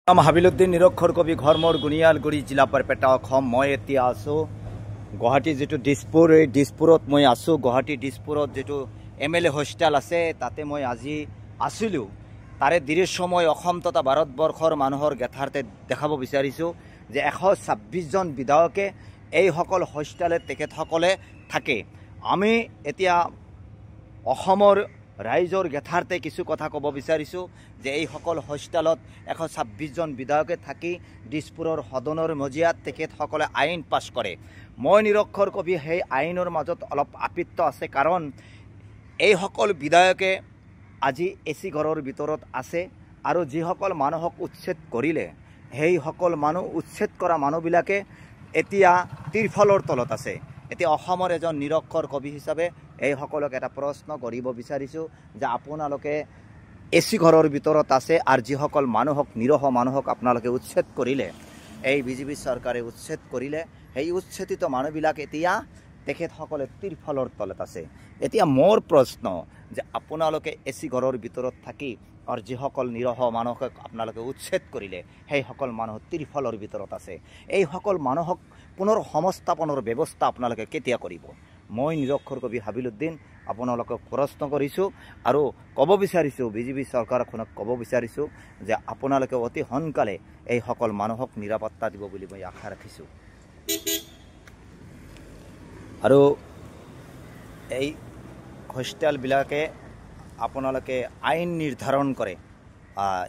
নাম হাবিলুদ্দিন নিৰক্ষৰ কবি ঘৰমৰ গুনিয়ালগুৰি জিলা বৰপেটা অসম। মই এতিয়া আছোঁ গুৱাহাটী যিটো দিছপুৰ, এই দিছপুৰত মই আছোঁ। গুৱাহাটী দিছপুৰত যিটো MLA হোষ্টেল আছে তাতে মই আজি আছিলোঁ। তাৰে দৃশ্য মই অসম তথা ভাৰতবৰ্ষৰ মানুহৰ গেথাৰ্থে দেখাব বিচাৰিছোঁ যে 126জন বিধায়কে এইসকল হোষ্টেলত তেখেতসকলে থাকে। আমি এতিয়া অসমৰ ৰাইজৰ গেথাৰ্থে কিছু কথা ক'ব বিচাৰিছোঁ যে এইসকল হোষ্টেলত 126জন বিধায়কে থাকি দিছপুৰৰ সদনৰ মজিয়াত তেখেতসকলে আইন পাছ কৰে। মই নিৰক্ষৰ কবি সেই আইনৰ মাজত অলপ আপত্তি আছে, কাৰণ এইসকল বিধায়কে আজি AC ঘৰৰ ভিতৰত আছে আৰু যিসকল মানুহক উচ্ছেদ কৰিলে সেইসকল মানুহ উচ্ছেদ কৰা মানুহবিলাকে এতিয়া তিৰফলৰ তলত আছে। এতিয়া অসমৰ এজন নিৰক্ষৰ কবি হিচাপে এইসকলক এটা প্ৰশ্ন কৰিব বিচাৰিছোঁ যে আপোনালোকে AC ঘৰৰ ভিতৰত আছে আৰু যিসকল মানুহক নিৰহ মানুহক আপোনালোকে উচ্ছেদ কৰিলে, এই বিজেপি চৰকাৰে উচ্ছেদ কৰিলে, সেই উচ্ছেদিত মানুহবিলাক এতিয়া তেখেতসকলে তিৰফলৰ তলত আছে। এতিয়া মোৰ প্ৰশ্ন যে আপোনালোকে AC ঘৰৰ ভিতৰত থাকি আৰু যিসকল নিৰহ মানুহক আপোনালোকে উচ্ছেদ কৰিলে সেইসকল মানুহ তিৰফলৰ ভিতৰত আছে, এইসকল মানুহক পুনৰ সংস্থাপনৰ ব্যৱস্থা আপোনালোকে কেতিয়া কৰিব? মই নিৰক্ষৰ কবি হাবিলুদ্দিন আপোনালোকক প্ৰশ্ন কৰিছোঁ আৰু ক'ব বিচাৰিছোঁ, বিজেপি চৰকাৰখনক ক'ব বিচাৰিছোঁ যে আপোনালোকে অতি সোনকালে এইসকল মানুহক নিৰাপত্তা দিব বুলি মই আশা ৰাখিছোঁ। আৰু এই হোষ্টেলবিলাকে আপোনালোকে আইন নিৰ্ধাৰণ কৰে,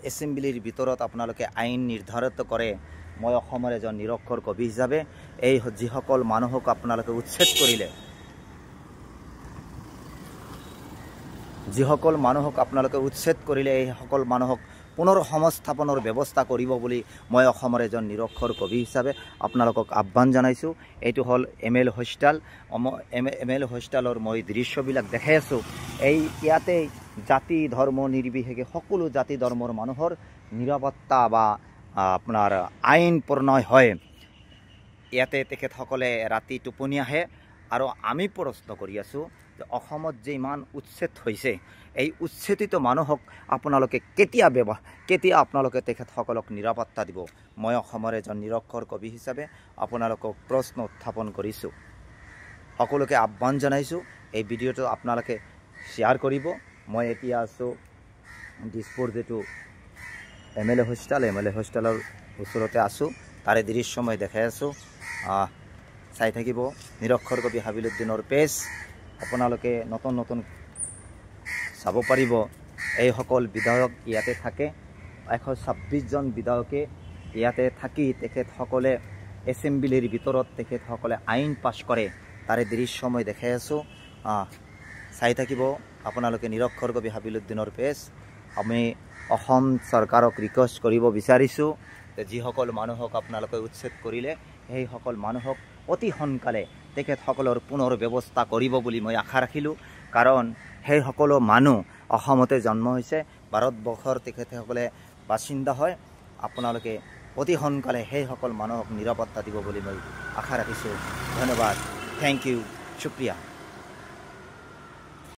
এছেম্বলিৰ ভিতৰত আপোনালোকে আইন নিৰ্ধাৰিত কৰে। মই অসমৰ এজন নিৰক্ষৰ কবি হিচাপে এই যিসকল মানুহক আপোনালোকে উচ্ছেদ কৰিলে, যিসকল মানুহক আপোনালোকে উচ্ছেদ কৰিলে এইসকল মানুহক পুনৰ সংস্থাপনৰ ব্যৱস্থা কৰিব বুলি মই অসমৰ এজন নিৰক্ষৰ কবি হিচাপে আপোনালোকক আহ্বান জনাইছোঁ। এইটো হ'ল MLA হোষ্টেল। MLA হোষ্টেলৰ মই দৃশ্যবিলাক দেখাই আছোঁ। ইয়াতে জাতি ধৰ্ম নিৰ্বিশেষে সকলো জাতি ধৰ্মৰ মানুহৰ নিৰাপত্তা বা আপোনাৰ আইন প্ৰণয় হয়। ইয়াতে তেখেতসকলে ৰাতি টোপনি আহে আৰু আমি প্ৰশ্ন কৰি আছোঁ যে অসমত যে ইমান উচ্ছেদ হৈছে, এই উচ্ছেদিত মানুহক আপোনালোকে কেতিয়া আপোনালোকে তেখেতসকলক নিৰাপত্তা দিব? মই অসমৰ এজন নিৰক্ষৰ কবি হিচাপে আপোনালোকক প্ৰশ্ন উত্থাপন কৰিছোঁ। সকলোকে আহ্বান জনাইছোঁ এই ভিডিঅ'টো আপোনালোকে শ্বেয়াৰ কৰিব। মই এতিয়া আছোঁ দিছপুৰ যিটো MLA হোষ্টেলৰ ওচৰতে আছোঁ। তাৰে দৃশ্য মই দেখাই আছোঁ। চাই থাকিব নিৰক্ষৰ কবি হাবিলুদ্দিনৰ পেজ। আপোনালোকে নতুন নতুন চাব পাৰিব। এইসকল বিধায়ক ইয়াতে থাকে, 126জন বিধায়কে ইয়াতে থাকি তেখেতসকলে এছেম্বলিৰ ভিতৰত তেখেতসকলে আইন পাছ কৰে। তাৰে দৃশ্য মই দেখাই আছোঁ। চাই থাকিব আপোনালোকে নিৰক্ষৰ কবি হাবিলুদ্দিনৰ পেজ। আমি অসম চৰকাৰক ৰিকুৱেষ্ট কৰিব বিচাৰিছোঁ যে যিসকল মানুহক আপোনালোকে উচ্ছেদ কৰিলে সেইসকল মানুহক অতি সোনকালে তেখেতসকলৰ পুনৰ ব্যৱস্থা কৰিব বুলি মই আশা ৰাখিলোঁ, কাৰণ সেই সকলো মানুহ অসমতে জন্ম হৈছে, ভাৰতবৰ্ষৰ তেখেতসকলে বাসিন্দা হয়। আপোনালোকে অতি সোনকালে সেইসকল মানুহক নিৰাপত্তা দিব বুলি মই আশা ৰাখিছোঁ। ধন্যবাদ, থেংক ইউ, শুক্ৰিয়া।